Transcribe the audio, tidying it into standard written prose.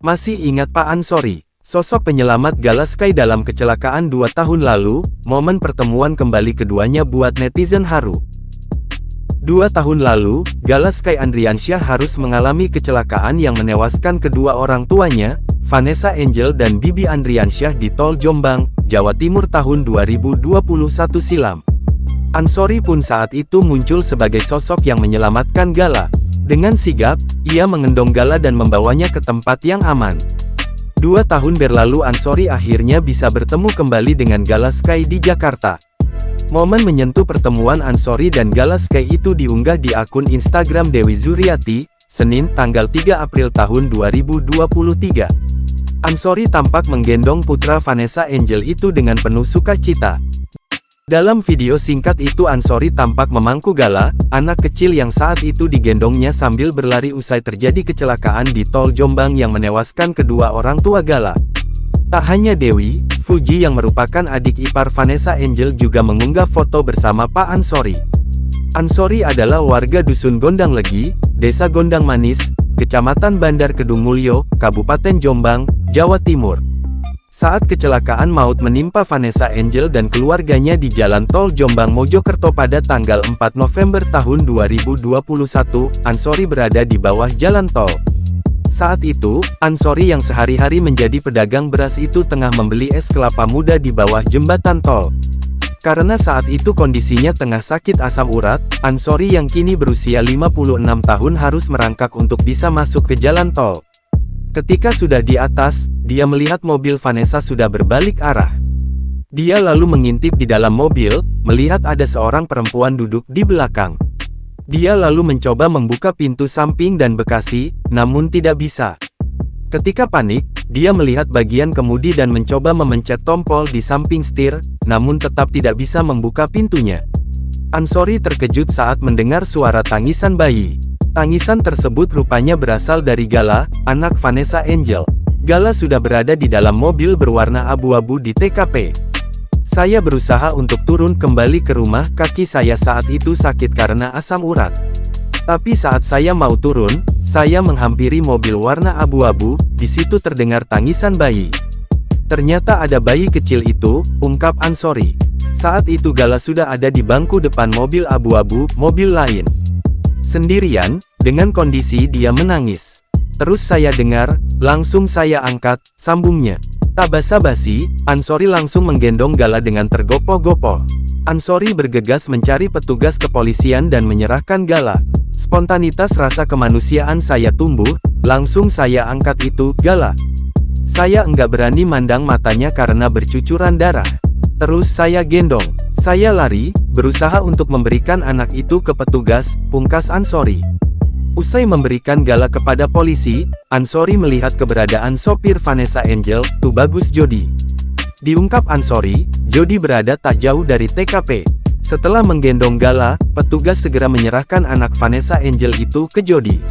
Masih ingat Pak Ansori, sosok penyelamat Gala Sky dalam kecelakaan 2 tahun lalu? Momen pertemuan kembali keduanya buat netizen haru. 2 tahun lalu, Gala Sky Andriansyah harus mengalami kecelakaan yang menewaskan kedua orang tuanya, Vanessa Angel dan Bibi Andriansyah di Tol Jombang, Jawa Timur tahun 2021 silam. Ansori pun saat itu muncul sebagai sosok yang menyelamatkan Gala. Dengan sigap, ia mengendong Gala dan membawanya ke tempat yang aman. 2 tahun berlalu Ansori akhirnya bisa bertemu kembali dengan Gala Sky di Jakarta. Momen menyentuh pertemuan Ansori dan Gala Sky itu diunggah di akun Instagram Dewi Zuriati, Senin tanggal 3 April tahun 2023. Ansori tampak menggendong putra Vanessa Angel itu dengan penuh sukacita. Dalam video singkat itu Ansori tampak memangku Gala, anak kecil yang saat itu digendongnya sambil berlari usai terjadi kecelakaan di Tol Jombang yang menewaskan kedua orang tua Gala. Tak hanya Dewi, Fuji yang merupakan adik ipar Vanessa Angel juga mengunggah foto bersama Pak Ansori. Ansori adalah warga Dusun Gondang Legi, Desa Gondang Manis, Kecamatan Bandar Kedung Mulyo, Kabupaten Jombang, Jawa Timur. Saat kecelakaan maut menimpa Vanessa Angel dan keluarganya di Jalan Tol Jombang Mojokerto pada tanggal 4 November tahun 2021, Ansori berada di bawah jalan tol. Saat itu, Ansori yang sehari-hari menjadi pedagang beras itu tengah membeli es kelapa muda di bawah jembatan tol. Karena saat itu kondisinya tengah sakit asam urat, Ansori yang kini berusia 56 tahun harus merangkak untuk bisa masuk ke jalan tol. Ketika sudah di atas, dia melihat mobil Vanessa sudah berbalik arah. Dia lalu mengintip di dalam mobil, melihat ada seorang perempuan duduk di belakang. Dia lalu mencoba membuka pintu samping dan bagasi, namun tidak bisa. Ketika panik, dia melihat bagian kemudi dan mencoba memencet tombol di samping setir, namun tetap tidak bisa membuka pintunya. Ansori terkejut saat mendengar suara tangisan bayi. Tangisan tersebut rupanya berasal dari Gala, anak Vanessa Angel. Gala sudah berada di dalam mobil berwarna abu-abu di TKP. Saya berusaha untuk turun kembali ke rumah, kaki saya saat itu sakit karena asam urat. Tapi saat saya mau turun, saya menghampiri mobil warna abu-abu, di situ terdengar tangisan bayi. Ternyata ada bayi kecil itu, ungkap Ansori. Saat itu Gala sudah ada di bangku depan mobil abu-abu, mobil lain. Sendirian, dengan kondisi dia menangis. Terus saya dengar, langsung saya angkat, sambungnya. Tak basa-basi, Ansori langsung menggendong Gala dengan tergopoh-gopoh. Ansori bergegas mencari petugas kepolisian dan menyerahkan Gala. Spontanitas rasa kemanusiaan saya tumbuh, langsung saya angkat itu, Gala. Saya enggak berani mandang matanya karena bercucuran darah. Terus saya gendong. Saya lari, berusaha untuk memberikan anak itu ke petugas, pungkas Ansori. Usai memberikan Gala kepada polisi, Ansori melihat keberadaan sopir Vanessa Angel, Tubagus Jody. Diungkap Ansori, Jody berada tak jauh dari TKP. Setelah menggendong Gala, petugas segera menyerahkan anak Vanessa Angel itu ke Jody.